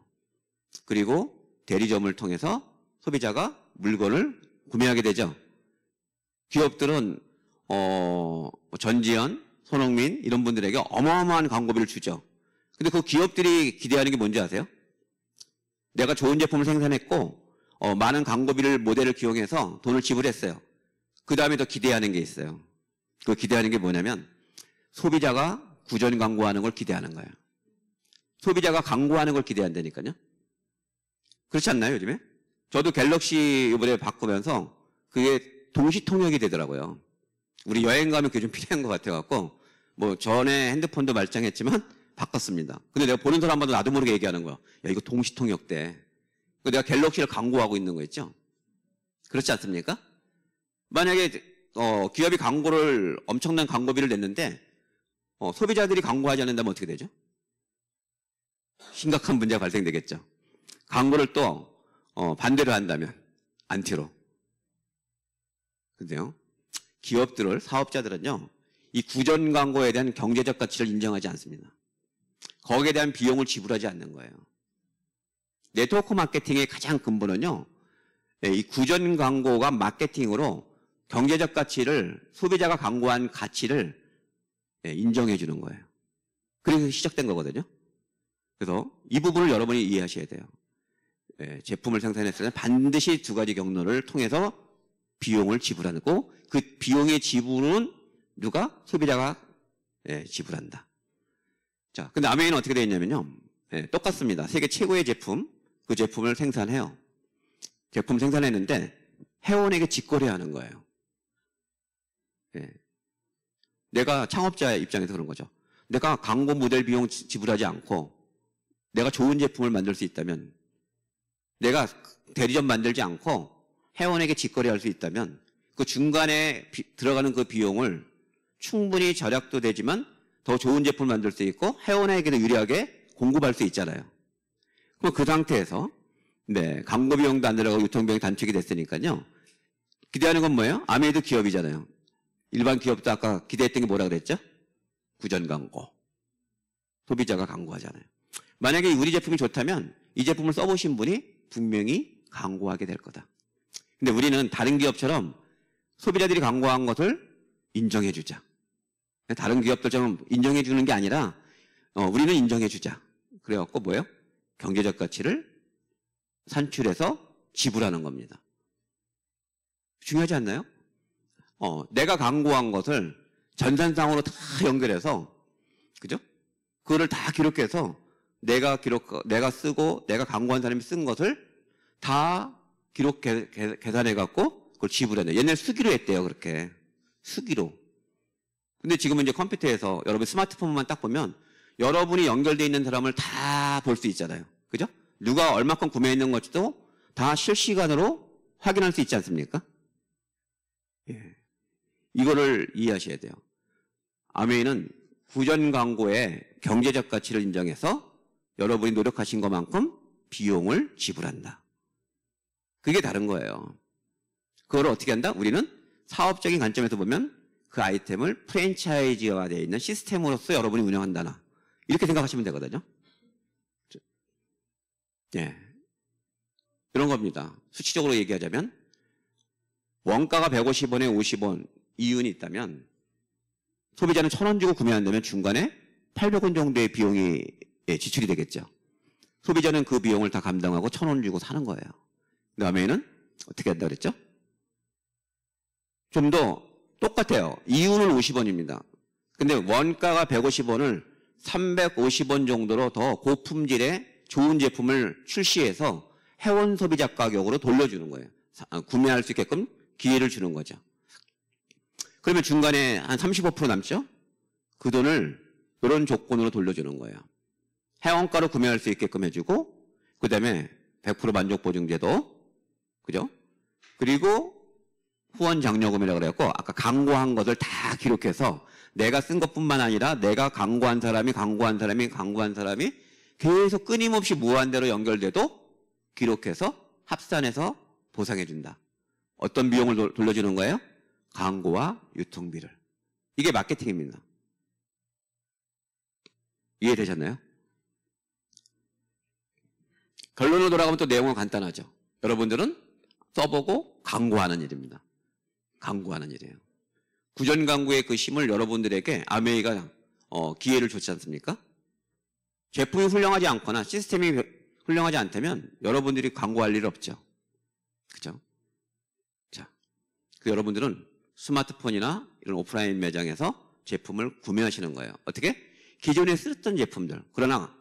그리고 대리점을 통해서 소비자가 물건을 구매하게 되죠. 기업들은 전지현, 손흥민 이런 분들에게 어마어마한 광고비를 주죠. 근데 그 기업들이 기대하는 게 뭔지 아세요? 내가 좋은 제품을 생산했고 많은 광고비를 모델을 기용해서 돈을 지불했어요. 그 다음에 더 기대하는 게 있어요. 그 기대하는 게 뭐냐면 소비자가 구전 광고하는 걸 기대하는 거예요. 소비자가 광고하는 걸 기대한다니까요. 그렇지 않나요, 요즘에? 저도 갤럭시 이번에 바꾸면서 그게 동시 통역이 되더라고요. 우리 여행 가면 그게 좀 필요한 것 같아갖고, 뭐 전에 핸드폰도 말짱했지만 바꿨습니다. 근데 내가 보는 사람마다 나도 모르게 얘기하는 거야. 야, 이거 동시 통역돼. 내가 갤럭시를 광고하고 있는 거 있죠? 그렇지 않습니까? 만약에 기업이 엄청난 광고비를 냈는데 소비자들이 광고하지 않는다면 어떻게 되죠? 심각한 문제가 발생되겠죠. 광고를 또 반대로 한다면 안티로. 근데요, 기업들을, 사업자들은요, 이 구전 광고에 대한 경제적 가치를 인정하지 않습니다. 거기에 대한 비용을 지불하지 않는 거예요. 네트워크 마케팅의 가장 근본은요, 이 구전 광고가 마케팅으로 경제적 가치를, 소비자가 광고한 가치를 인정해 주는 거예요. 그래서 시작된 거거든요. 그래서 이 부분을 여러분이 이해하셔야 돼요. 제품을 생산했을 때 반드시 두 가지 경로를 통해서 비용을 지불하고, 그 비용의 지불은 누가? 소비자가 지불한다. 자, 근데 아메이는 어떻게 되어 있냐면요, 똑같습니다. 세계 최고의 제품, 그 제품을 생산해요. 제품 생산했는데 회원에게 직거래하는 거예요. 내가 창업자의 입장에서 그런 거죠. 내가 광고 모델 비용 지불하지 않고 내가 좋은 제품을 만들 수 있다면, 내가 대리점 만들지 않고 회원에게 직거래할 수 있다면 그 중간에 들어가는 그 비용을 충분히 절약도 되지만 더 좋은 제품을 만들 수 있고 회원에게도 유리하게 공급할 수 있잖아요. 그럼 그 상태에서 광고 비용도 안 들어가고 유통 비용이 단축이 됐으니까요, 기대하는 건 뭐예요? 아메이도 기업이잖아요. 일반 기업도 아까 기대했던 게 뭐라 그랬죠? 구전 광고. 소비자가 광고하잖아요. 만약에 우리 제품이 좋다면 이 제품을 써보신 분이 분명히 광고하게 될 거다. 근데 우리는 다른 기업처럼 소비자들이 광고한 것을 인정해 주자. 다른 기업들처럼 인정해 주는 게 아니라 우리는 인정해 주자. 그래갖고 뭐예요? 경제적 가치를 산출해서 지불하는 겁니다. 중요하지 않나요? 내가 광고한 것을 전산상으로 다 연결해서, 그죠? 그거를 다 기록해서 내가 쓰고 내가 광고한 사람이 쓴 것을 다 계산해갖고 그걸 지불한다. 옛날에 수기로 했대요, 그렇게. 수기로. 근데 지금은 이제 컴퓨터에서 여러분 스마트폰만 딱 보면 여러분이 연결되어 있는 사람을 다 볼 수 있잖아요. 그죠? 누가 얼마큼 구매했는 것도 다 실시간으로 확인할 수 있지 않습니까? 예. 이거를 이해하셔야 돼요. 아메이는 구전 광고의 경제적 가치를 인정해서 여러분이 노력하신 것만큼 비용을 지불한다. 그게 다른 거예요. 그걸 어떻게 한다? 우리는 사업적인 관점에서 보면 그 아이템을 프랜차이즈화되어 있는 시스템으로서 여러분이 운영한다나 이렇게 생각하시면 되거든요. 예, 이런 겁니다. 수치적으로 얘기하자면 원가가 150원에 50원 이윤이 있다면 소비자는 1,000원 주고 구매한다면 중간에 800원 정도의 비용이 지출이 되겠죠. 소비자는 그 비용을 다 감당하고 1,000원 주고 사는 거예요. 그 다음에는 어떻게 한다 그랬죠? 좀 더 똑같아요. 이윤은 50원입니다. 근데 원가가 150원을 350원 정도로 더 고품질의 좋은 제품을 출시해서 회원 소비자 가격으로 돌려주는 거예요. 구매할 수 있게끔 기회를 주는 거죠. 그러면 중간에 한 35% 남죠? 그 돈을 이런 조건으로 돌려주는 거예요. 회원가로 구매할 수 있게끔 해주고, 그 다음에 100% 만족 보증제도, 그죠? 그리고 후원 장려금이라고 그래갖고 아까 광고한 것을 다 기록해서 내가 쓴 것뿐만 아니라 내가 광고한 사람이 계속 끊임없이 무한대로 연결돼도 기록해서 합산해서 보상해준다. 어떤 비용을 돌려주는 거예요? 광고와 유통비를. 이게 마케팅입니다. 이해되셨나요? 결론으로 돌아가면 또 내용은 간단하죠. 여러분들은 써보고 광고하는 일입니다. 광고하는 일이에요. 구전 광고의 그 힘을 여러분들에게 아메이가 기회를 줬지 않습니까? 제품이 훌륭하지 않거나 시스템이 훌륭하지 않다면 여러분들이 광고할 일 없죠. 그죠? 자, 그 여러분들은 스마트폰이나 이런 오프라인 매장에서 제품을 구매하시는 거예요. 어떻게? 기존에 쓰던 제품들. 그러나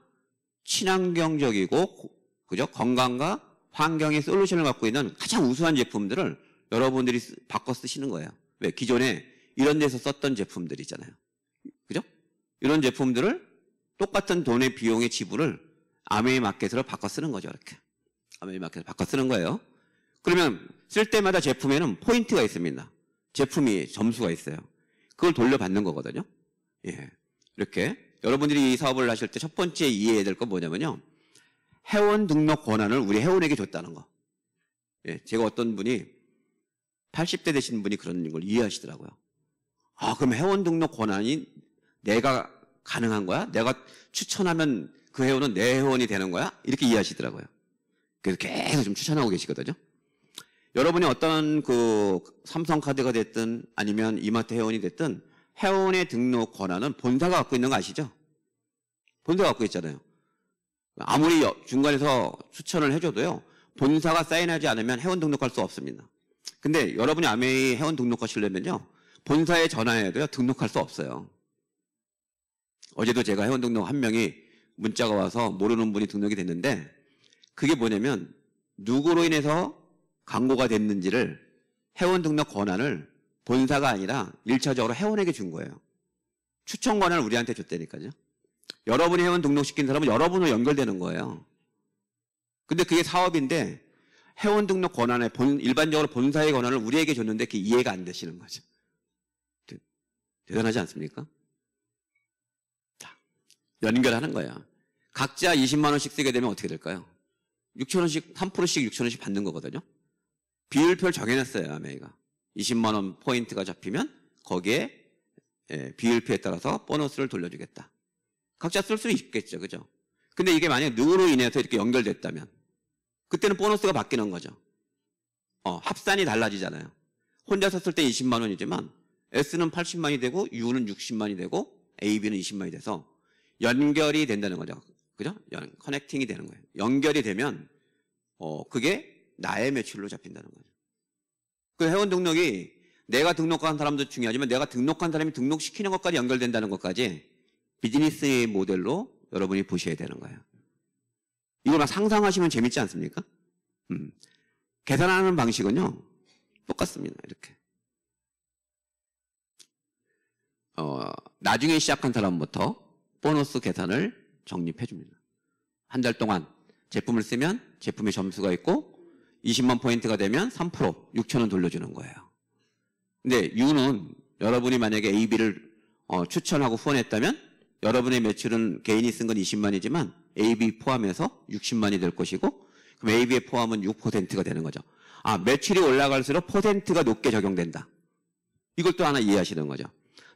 친환경적이고, 그죠? 건강과 환경의 솔루션을 갖고 있는 가장 우수한 제품들을 여러분들이 바꿔 쓰시는 거예요. 왜? 기존에 이런 데서 썼던 제품들 있잖아요. 그죠? 이런 제품들을 똑같은 돈의 비용의 지불을 아메이 마켓으로 바꿔 쓰는 거죠. 이렇게. 아메이 마켓으로 바꿔 쓰는 거예요. 그러면 쓸 때마다 제품에는 포인트가 있습니다. 제품이 점수가 있어요. 그걸 돌려받는 거거든요. 예. 이렇게. 여러분들이 이 사업을 하실 때 첫 번째 이해해야 될 건 뭐냐면요. 회원 등록 권한을 우리 회원에게 줬다는 거. 예. 제가 어떤 분이 80대 되신 분이 그런 걸 이해하시더라고요. 아, 그럼 회원 등록 권한이 내가 가능한 거야? 내가 추천하면 그 회원은 내 회원이 되는 거야? 이렇게 이해하시더라고요. 그래서 계속 좀 추천하고 계시거든요. 여러분이 어떤 그 삼성카드가 됐든 아니면 이마트 회원이 됐든 회원의 등록 권한은 본사가 갖고 있는 거 아시죠? 본사가 갖고 있잖아요. 아무리 중간에서 추천을 해줘도요. 본사가 사인하지 않으면 회원 등록할 수 없습니다. 근데 여러분이 아메이 회원 등록하시려면요. 본사에 전화해도요. 등록할 수 없어요. 어제도 제가 회원 등록 한 명이 문자가 와서 모르는 분이 등록이 됐는데 그게 뭐냐면 누구로 인해서 광고가 됐는지를 회원 등록 권한을 본사가 아니라 1차적으로 회원에게 준 거예요. 추천 권한을 우리한테 줬다니까요. 여러분이 회원 등록시킨 사람은 여러분으로 연결되는 거예요. 근데 그게 사업인데 회원 등록 권한에 일반적으로 본사의 권한을 우리에게 줬는데 그게 이해가 안 되시는 거죠. 대단하지 않습니까? 자, 연결하는 거야. 각자 20만 원씩 쓰게 되면 어떻게 될까요? 6천 원씩 3%씩 6천 원씩 받는 거거든요. 비율표를 정해놨어요. 아메이가. 20만 원 포인트가 잡히면 거기에 비율표에 따라서 보너스를 돌려주겠다. 각자 쓸 수 있겠죠. 그죠? 근데 이게 만약에 누구로 인해서 이렇게 연결됐다면 그때는 보너스가 바뀌는 거죠. 합산이 달라지잖아요. 혼자 썼을 때 20만 원이지만 S는 80만이 되고 U는 60만이 되고 AB는 20만이 돼서 연결이 된다는 거죠. 그죠? 커넥팅이 되는 거예요. 연결이 되면 그게 나의 매출로 잡힌다는 거죠. 그 회원 등록이 내가 등록한 사람도 중요하지만 내가 등록한 사람이 등록시키는 것까지 연결된다는 것까지 비즈니스 모델로 여러분이 보셔야 되는 거예요. 이걸 막 상상하시면 재밌지 않습니까? 계산하는 방식은요 똑같습니다. 이렇게 나중에 시작한 사람부터 보너스 계산을 적립해 줍니다. 한 달 동안 제품을 쓰면 제품의 점수가 있고 20만 포인트가 되면 3% 6,000원 돌려주는 거예요. 근데 U는 여러분이 만약에 AB를 추천하고 후원했다면 여러분의 매출은 개인이 쓴 건 20만이지만 AB 포함해서 60만이 될 것이고 그럼 AB의 포함은 6%가 되는 거죠. 매출이 올라갈수록 퍼센트가 높게 적용된다. 이걸 또 하나 이해하시는 거죠.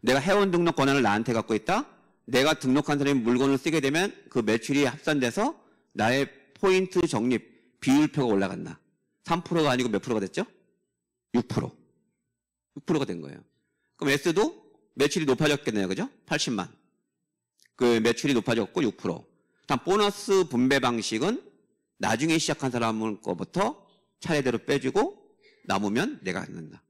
내가 회원 등록 권한을 나한테 갖고 있다. 내가 등록한 사람이 물건을 쓰게 되면 그 매출이 합산돼서 나의 포인트 적립 비율표가 올라간다. 3%가 아니고 몇 프로가 됐죠? 6%. 6%가 된 거예요. 그럼 S도 매출이 높아졌겠네요. 그죠? 80만. 그 매출이 높아졌고 6%. 다음 보너스 분배 방식은 나중에 시작한 사람 거부터 차례대로 빼주고 남으면 내가 갖는다.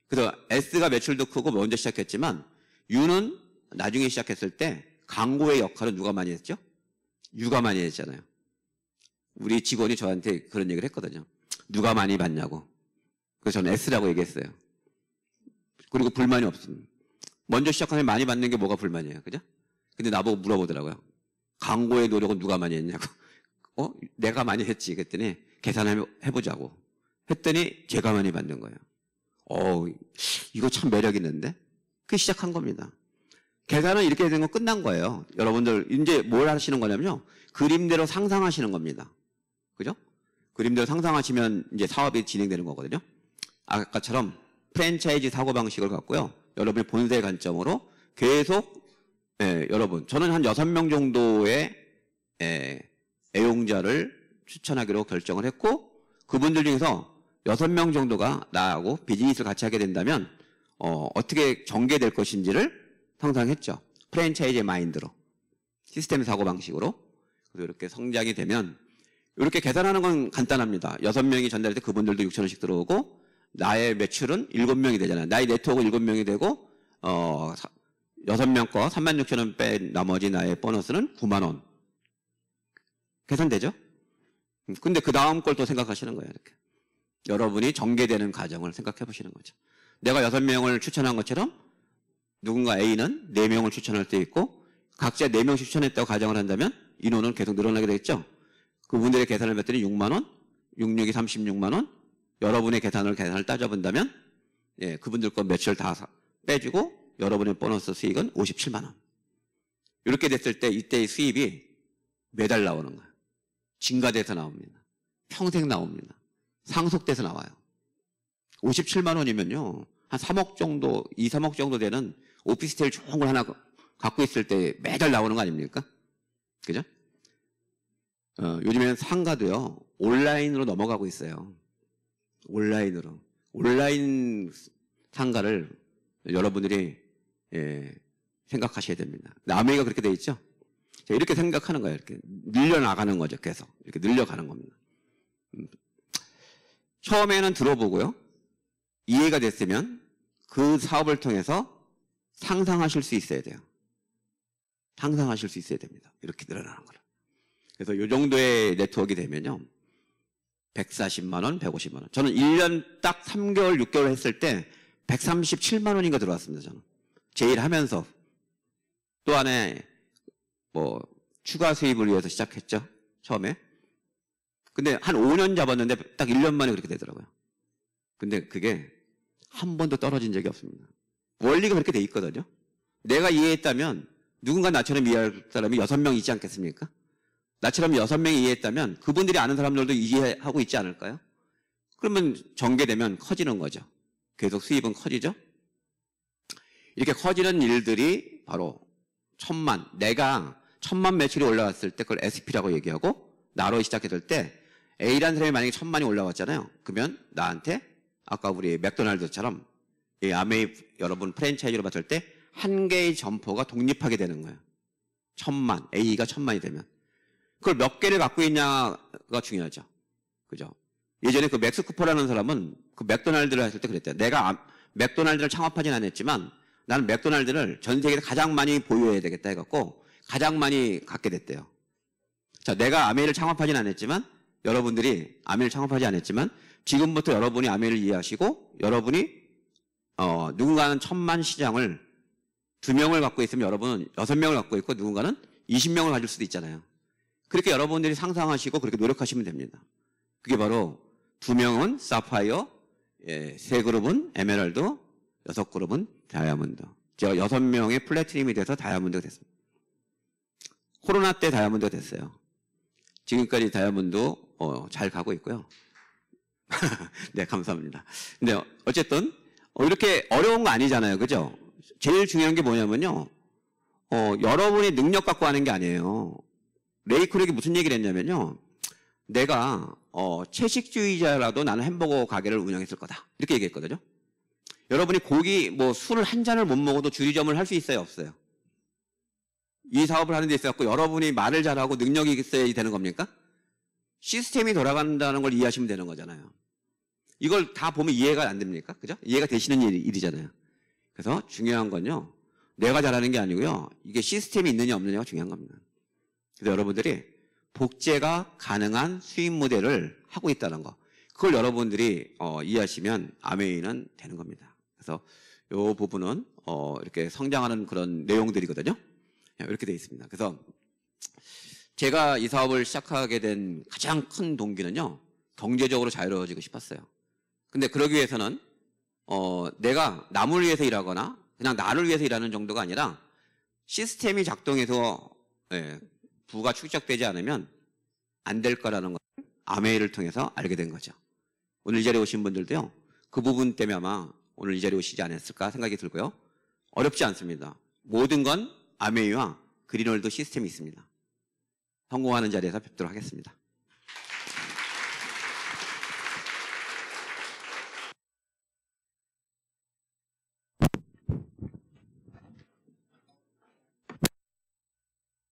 그래서 S가 매출도 크고 먼저 시작했지만 U는 나중에 시작했을 때 광고의 역할은 누가 많이 했죠? U가 많이 했잖아요. 우리 직원이 저한테 그런 얘기를 했거든요. 누가 많이 받냐고. 그래서 저는 S라고 얘기했어요. 그리고 불만이 없습니다. 먼저 시작하면 많이 받는 게 뭐가 불만이에요. 그죠? 근데 나보고 물어보더라고요. 광고의 노력은 누가 많이 했냐고. 내가 많이 했지. 그랬더니 계산해보자고. 했더니 제가 많이 받는 거예요. 이거 참 매력 있는데? 그게 시작한 겁니다. 계산은 이렇게 된 건 끝난 거예요. 여러분들 이제 뭘 하시는 거냐면요. 그림대로 상상하시는 겁니다. 그죠? 그림대로 상상하시면 이제 사업이 진행되는 거거든요. 아까처럼 프랜차이즈 사고방식을 갖고요. 여러분의 본사의 관점으로 계속 여러분 저는 한 6명 정도의 애용자를 추천하기로 결정을 했고 그분들 중에서 6명 정도가 나하고 비즈니스를 같이 하게 된다면 어떻게 전개될 것인지를 상상했죠. 프랜차이즈의 마인드로 시스템 사고방식으로. 그래서 이렇게 성장이 되면 이렇게 계산하는 건 간단합니다. 6명이 전달할 때 그분들도 6,000원씩 들어오고 나의 매출은 7명이 되잖아요. 나의 네트워크 7명이 되고 6명 거 36,000원 뺀 나머지 나의 보너스는 9만 원. 계산되죠? 근데 그 다음 걸 또 생각하시는 거예요. 이렇게. 여러분이 전개되는 과정을 생각해 보시는 거죠. 내가 6명을 추천한 것처럼 누군가 A는 4명을 추천할 때 있고 각자 4명씩 추천했다고 가정을 한다면 인원은 계속 늘어나게 되겠죠. 그분들의 계산을 봤더니 6만 원, 66이 36만 원, 여러분의 계산을 따져본다면 그분들 거 매출 다 빼주고 여러분의 보너스 수익은 57만 원. 이렇게 됐을 때 이때의 수입이 매달 나오는 거예요. 증가돼서 나옵니다. 평생 나옵니다. 상속돼서 나와요. 57만 원이면요. 한 3억 정도, 2, 3억 정도 되는 오피스텔 좋은 걸 하나 갖고 있을 때 매달 나오는 거 아닙니까? 그죠? 요즘에는 상가도요, 온라인으로 넘어가고 있어요. 온라인으로. 온라인 상가를 여러분들이, 생각하셔야 됩니다. 남해가 그렇게 돼 있죠? 자, 이렇게 생각하는 거예요. 이렇게 늘려나가는 거죠. 계속. 이렇게 늘려가는 겁니다. 처음에는 들어보고요. 이해가 됐으면 그 사업을 통해서 상상하실 수 있어야 돼요. 상상하실 수 있어야 됩니다. 이렇게 늘어나는 거를. 그래서 이 정도의 네트워크가 되면요. 140만 원, 150만 원. 저는 1년 딱 3개월, 6개월 했을 때 137만 원인가 들어왔습니다. 저는. 제일 하면서. 또 안에 추가 수입을 위해서 시작했죠. 처음에. 근데 한 5년 잡았는데 딱 1년 만에 그렇게 되더라고요. 근데 그게 한 번도 떨어진 적이 없습니다. 원리가 그렇게 돼 있거든요. 내가 이해했다면 누군가 나처럼 이해할 사람이 6명 있지 않겠습니까? 나처럼 6명이 이해했다면 그분들이 아는 사람들도 이해하고 있지 않을까요? 그러면 전개되면 커지는 거죠. 계속 수입은 커지죠. 이렇게 커지는 일들이 바로 내가 1,000만 매출이 올라왔을 때 그걸 SP라고 얘기하고 나로 시작했을 때 A라는 사람이 만약에 1,000만이 올라왔잖아요. 그러면 나한테 아까 우리 맥도날드처럼 이 아메이 여러분 프랜차이즈로 봤을 때 한 개의 점포가 독립하게 되는 거예요. 1000만, A가 1000만이 되면. 그걸 몇 개를 갖고 있냐가 중요하죠. 그죠? 예전에 그 맥스 쿠퍼라는 사람은 그 맥도날드를 했을 때 그랬대요. 내가 맥도날드를 창업하진 않았지만 나는 맥도날드를 전 세계에서 가장 많이 보유해야 되겠다 해갖고 가장 많이 갖게 됐대요. 자, 내가 아메이를 창업하진 않았지만 여러분들이 아메이를 창업하지 않았지만 지금부터 여러분이 아메이를 이해하시고 여러분이 누군가는 1000만 시장을 2명을 갖고 있으면 여러분은 6명을 갖고 있고 누군가는 20명을 가질 수도 있잖아요. 그렇게 여러분들이 상상하시고 그렇게 노력하시면 됩니다. 그게 바로 2명은 사파이어, 3그룹은 에메랄드, 6그룹은 다이아몬드. 제가 6명의 플래티늄이 돼서 다이아몬드가 됐습니다. 코로나 때 다이아몬드가 됐어요. 지금까지 다이아몬드 잘 가고 있고요. 네, 감사합니다. 근데 어쨌든 이렇게 어려운 거 아니잖아요. 그죠? 제일 중요한 게 뭐냐면요. 여러분이 능력 갖고 하는 게 아니에요. 레이 크록이 무슨 얘기를 했냐면요. 내가 채식주의자라도 나는 햄버거 가게를 운영했을 거다. 이렇게 얘기했거든요. 여러분이 고기 술을 한 잔을 못 먹어도 주류점을 할 수 있어요, 없어요? 이 사업을 하는 데 있어서 여러분이 말을 잘하고 능력이 있어야 되는 겁니까? 시스템이 돌아간다는 걸 이해하시면 되는 거잖아요. 이걸 다 보면 이해가 안 됩니까? 그죠? 이해가 되시는 일이잖아요. 그래서 중요한 건요. 내가 잘하는 게 아니고요. 이게 시스템이 있느냐 없느냐가 중요한 겁니다. 그래서 여러분들이 복제가 가능한 수입 모델을 하고 있다는 거. 그걸 여러분들이 이해하시면 아메이는 되는 겁니다. 그래서 이 부분은 이렇게 성장하는 그런 내용들이거든요. 이렇게 되어 있습니다. 그래서 제가 이 사업을 시작하게 된 가장 큰 동기는요. 경제적으로 자유로워지고 싶었어요. 근데 그러기 위해서는 내가 남을 위해서 일하거나 그냥 나를 위해서 일하는 정도가 아니라 시스템이 작동해서 부가 축적되지 않으면 안 될 거라는 걸 아메이를 통해서 알게 된 거죠. 오늘 이 자리에 오신 분들도요. 그 부분 때문에 아마 오늘 이 자리에 오시지 않았을까 생각이 들고요. 어렵지 않습니다. 모든 건 아메이와 그린월드 시스템이 있습니다. 성공하는 자리에서 뵙도록 하겠습니다.